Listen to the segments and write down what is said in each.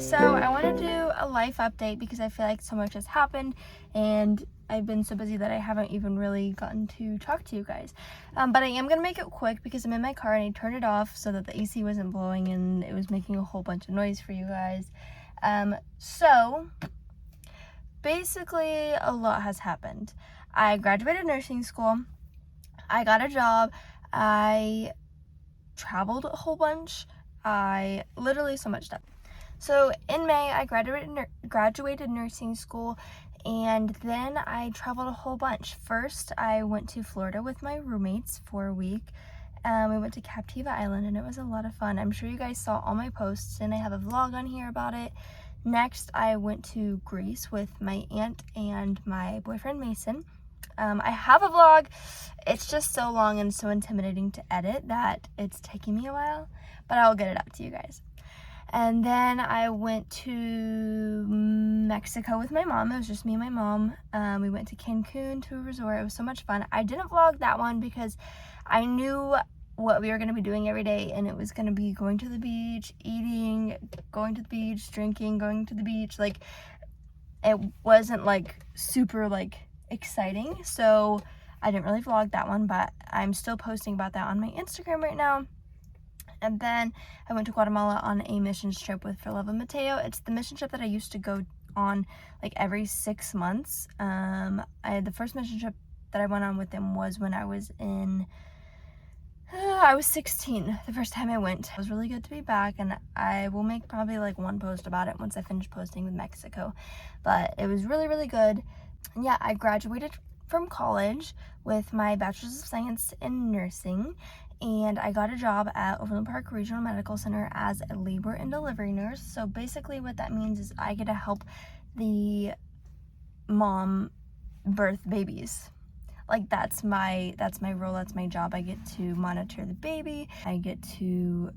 So I want to do a life update because I feel like so much has happened and I've been so busy that I haven't even really gotten to talk to you guys. But I am going to make it quick because I'm in my car and I turned it off so that the AC wasn't blowing and it was making a whole bunch of noise for you guys. So basically a lot has happened. I graduated nursing school. I got a job. I traveled a whole bunch. I literally so much stuff. So in May, I graduated nursing school, and then I traveled a whole bunch. First, I went to Florida with my roommates for a week. We went to Captiva Island, and it was a lot of fun. I'm sure you guys saw all my posts, and I have a vlog on here about it. Next, I went to Greece with my aunt and my boyfriend, Mason. I have a vlog. It's just so long and so intimidating to edit that it's taking me a while, but I'll get it up to you guys. And then I went to Mexico with my mom. It was just me and my mom. We went to Cancun to a resort. It was so much fun. I didn't vlog that one because I knew what we were going to be doing every day, and it was going to be going to the beach, eating, going to the beach, drinking, going to the beach. Like, it wasn't like super like exciting, so I didn't really vlog that one, but I'm still posting about that on my Instagram right now. And then I went to Guatemala on a missions trip with For Love of Mateo. It's the mission trip that I used to go on like every 6 months. The first mission trip that I went on with him was when I was I was 16 the first time I went. It was really good to be back, and I will make probably like one post about it once I finish posting with Mexico. But it was really, really good. And yeah, I graduated from college with my Bachelor's of Science in Nursing, and I got a job at Overland Park Regional Medical Center as a labor and delivery nurse. So basically what that means is I get to help the mom birth babies. Like that's my role, that's my job. I get to monitor the baby, I get to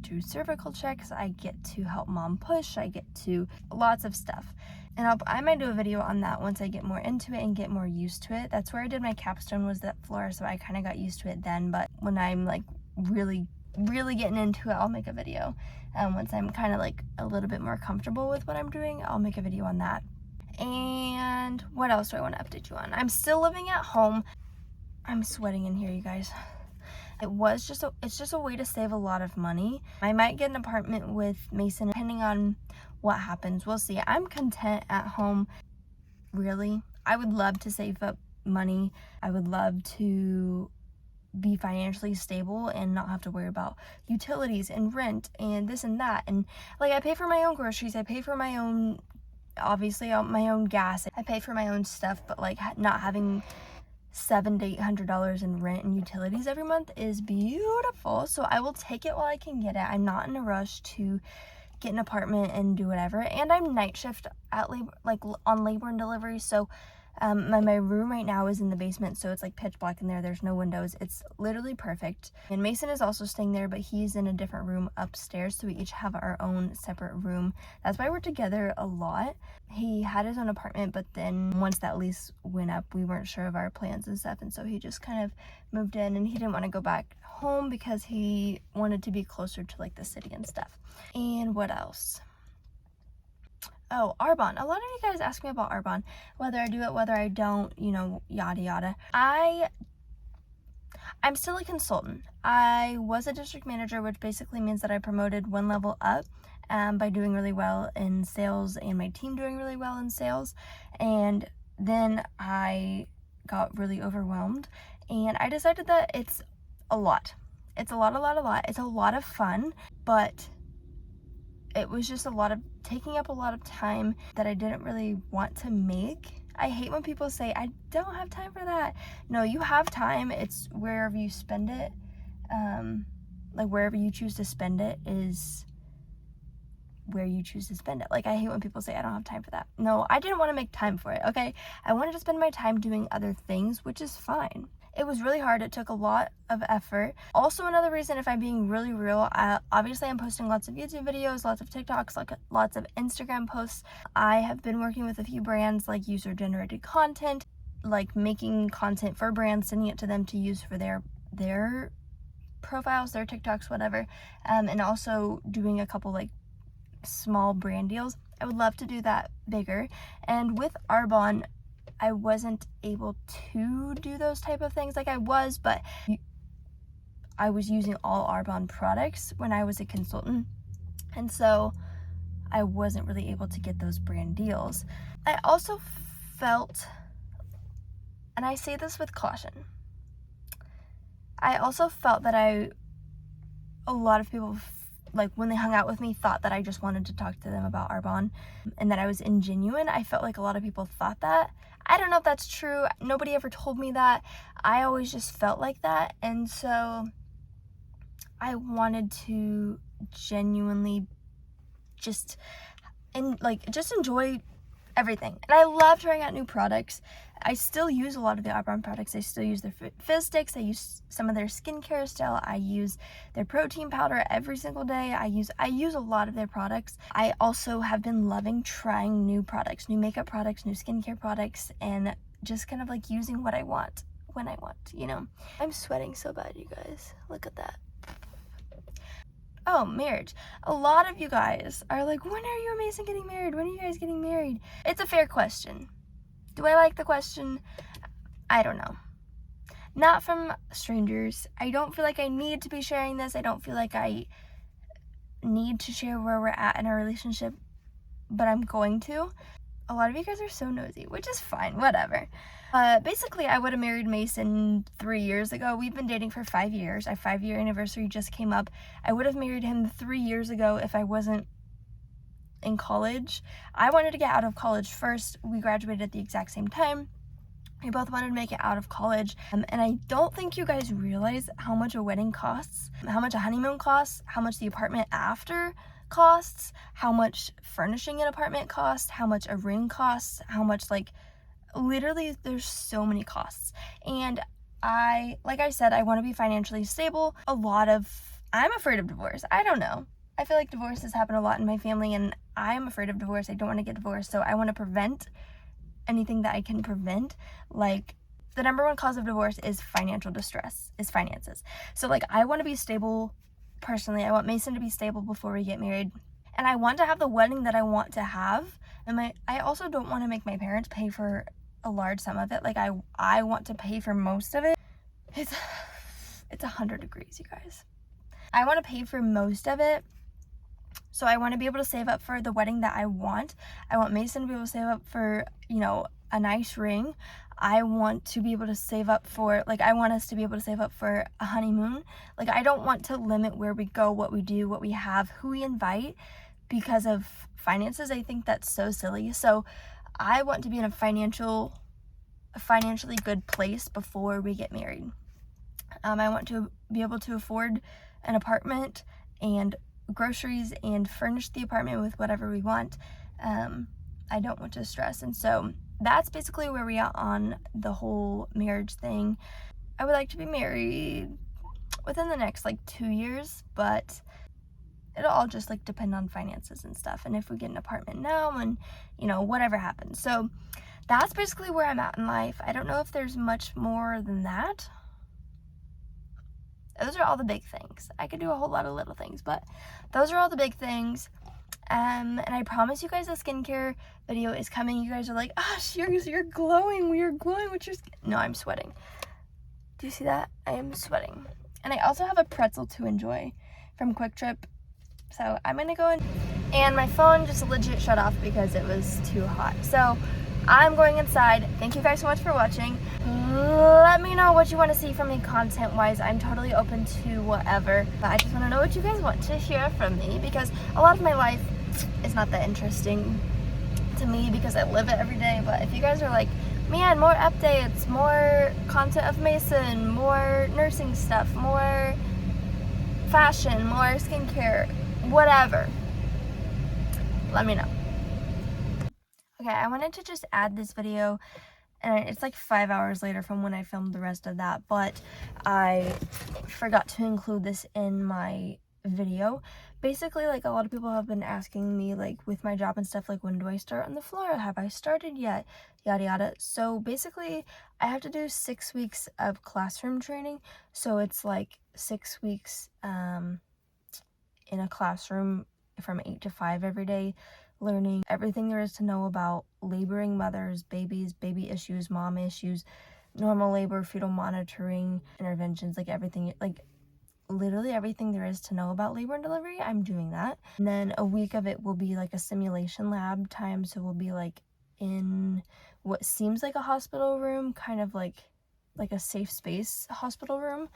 do cervical checks, I get to help mom push, I get to lots of stuff. And I might do a video on that once I get more into it and get more used to it. That's where I did my capstone, was that floor, so I kind of got used to it then. But when I'm like really getting into it, I'll make a video. Once I'm kind of like a little bit more comfortable with what I'm doing, I'll make a video on that. And what else do I want to update you on? I'm still living at home. I'm sweating in here, you guys. It's just a way to save a lot of money. I might get an apartment with Mason depending on what happens. We'll see. I'm content at home, really. I would love to save up money. I would love to be financially stable and not have to worry about utilities and rent and this and that. And like, I pay for my own groceries. I pay for my own, obviously, my own gas. I pay for my own stuff, but like not having $700 to $800 in rent and utilities every month is beautiful. So I will take it while I can get it. I'm not in a rush to get an apartment and do whatever. And I'm night shift at labor, like on labor and delivery. So my room right now is in the basement, so it's like pitch black in there. There's no windows. It's literally perfect. And Mason is also staying there, but he's in a different room upstairs, so we each have our own separate room. That's why we're together a lot. He had his own apartment, but then once that lease went up, we weren't sure of our plans and stuff, and so he just kind of moved in, and he didn't want to go back home because he wanted to be closer to like the city and stuff. And what else? Oh, arbonne. A lot of you guys ask me about arbonne, whether I do it, whether I don't, you know, yada yada. I'm still a consultant. I was a district manager, which basically means that I promoted one level up by doing really well in sales and my team doing really well in sales. And then I got really overwhelmed and I decided that it's a lot. It's a lot. It's a lot of fun, but it was just taking up a lot of time that I didn't really want to make. I hate when people say, I don't have time for that. No, you have time. It's wherever you spend it. Like wherever you choose to spend it is where you choose to spend it. Like, I hate when people say I don't have time for that. No, I didn't want to make time for it, okay? I wanted to spend my time doing other things, which is fine. It was really hard. It took a lot of effort. Also, another reason, if I'm being really real, obviously I'm posting lots of YouTube videos, lots of TikToks, like lots of Instagram posts. I have been working with a few brands like user-generated content, like making content for brands, sending it to them to use for their profiles, their TikToks, whatever. And also doing a couple like small brand deals. I would love to do that bigger. And with Arbonne, I wasn't able to do those type of things like I was, but I was using all Arbonne products when I was a consultant. And so I wasn't really able to get those brand deals. I also felt, and I say this with caution, I also felt that a lot of people, like when they hung out with me, thought that I just wanted to talk to them about Arbonne and that I was ingenuine. I felt like a lot of people thought that. I don't know if that's true. Nobody ever told me that. I always just felt like that. And so I wanted to genuinely just enjoy everything. And I love trying out new products. I still use a lot of the Arbonne products. I still use their fizz sticks. I use some of their skincare still. I use their protein powder every single day. I use a lot of their products. I also have been loving trying new products, new makeup products, new skincare products, and just kind of like using what I want when I want, you know? I'm sweating so bad, you guys. Look at that. Oh, marriage. A lot of you guys are like, when are you amazing getting married? When are you guys getting married? It's a fair question. Do I like the question? I don't know. Not from strangers. I don't feel like I need to be sharing this. I don't feel like I need to share where we're at in our relationship, but I'm going to. A lot of you guys are so nosy, which is fine, whatever. Basically, I would have married Mason 3 years ago. We've been dating for 5 years. Our 5-year anniversary just came up. I would have married him 3 years ago if I wasn't in college. I wanted to get out of college first. We graduated at the exact same time. We both wanted to make it out of college. And I don't think you guys realize how much a wedding costs, how much a honeymoon costs, how much the apartment after costs, how much furnishing an apartment costs, how much a ring costs, how much, like, literally there's so many costs. And like I said, I want to be financially stable. I'm afraid of divorce. I don't know. I feel like divorces happen a lot in my family, and I'm afraid of divorce. I don't want to get divorced, so I want to prevent anything that I can prevent. Like, the number one cause of divorce is financial distress, is finances. So, like, I want to be stable personally. I want Mason to be stable before we get married. And I want to have the wedding that I want to have. And I also don't want to make my parents pay for a large sum of it. Like, I want to pay for most of it. It's 100 degrees, you guys. I want to pay for most of it. So I want to be able to save up for the wedding that I want. I want Mason to be able to save up for, you know, a nice ring. I want to be able to save up for, like, I want us to be able to save up for a honeymoon. Like, I don't want to limit where we go, what we do, what we have, who we invite because of finances. I think that's so silly. So I want to be in a financially good place before we get married. I want to be able to afford an apartment and groceries and furnish the apartment with whatever we want. I don't want to stress. And so that's basically where we are on the whole marriage thing. I would like to be married within the next 2 years, but it'll all just depend on finances and stuff, and if we get an apartment now, and whatever happens. So that's basically where I'm at in life. I don't know if there's much more than that. Those are all the big things. I could do a whole lot of little things, but those are all the big things. And I promise you guys the skincare video is coming. You guys are like, you're glowing. You're glowing with your skin. No, I'm sweating. Do you see that? I am sweating. And I also have a pretzel to enjoy from Quick Trip. So I'm going to go in. And my phone just legit shut off because it was too hot. So I'm going inside. Thank you guys so much for watching. Let me know what you want to see from me content-wise. I'm totally open to whatever. But I just want to know what you guys want to hear from me, because a lot of my life is not that interesting to me because I live it every day. But if you guys are like, man, more updates, more content of Mason, more nursing stuff, more fashion, more skincare, whatever, let me know. Okay, I wanted to just add this video, and it's 5 hours later from when I filmed the rest of that, but I forgot to include this in my video. Basically, a lot of people have been asking me, with my job and stuff, when do I start on the floor? Have I started yet? Yada yada. So basically, I have to do 6 weeks of classroom training. So it's 6 weeks in a classroom from 8 to 5 every day, learning everything there is to know about laboring mothers, babies, baby issues, mom issues, normal labor, fetal monitoring, interventions, like everything, like literally everything there is to know about labor and delivery. I'm doing that. And then a week of it will be like a simulation lab time, so we'll be like in what seems like a hospital room, kind of like a safe space hospital room,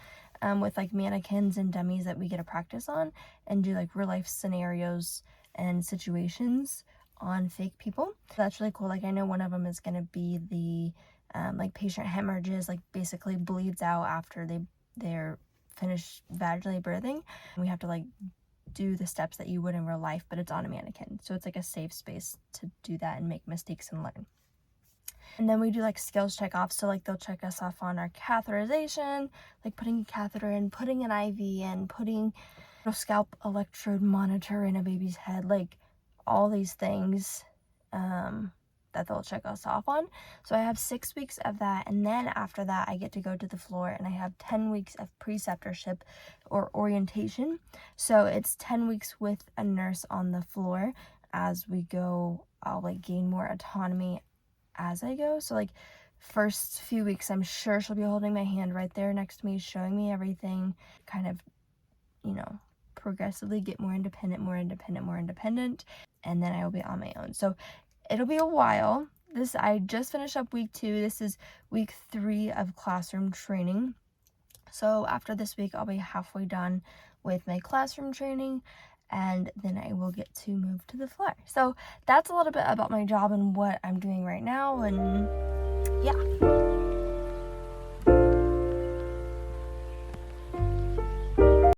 with like mannequins and dummies that we get to practice on and do like real life scenarios and situations on fake people. That's really cool. Like I know one of them is going to be the like patient hemorrhages, like basically bleeds out after they're finished vaginally birthing. We have to like do the steps that you would in real life, but it's on a mannequin, so it's like a safe space to do that and make mistakes and learn. And then we do like skills check off, so like they'll check us off on our catheterization, like putting a catheter in, putting an IV in, putting a scalp electrode monitor in a baby's head, like all these things that they'll check us off on. So I have 6 weeks of that, and then after that I get to go to the floor, and I have 10 weeks of preceptorship or orientation. So it's 10 weeks with a nurse on the floor. As we go, I'll like gain more autonomy as I go. So like first few weeks, I'm sure she'll be holding my hand right there next to me, showing me everything, kind of, you know, progressively get more independent, and then I will be on my own. So it'll be a while. I just finished up week 2. This is week 3 of classroom training. So after this week, I'll be halfway done with my classroom training, and then I will get to move to the floor. So that's a little bit about my job and what I'm doing right now, and yeah.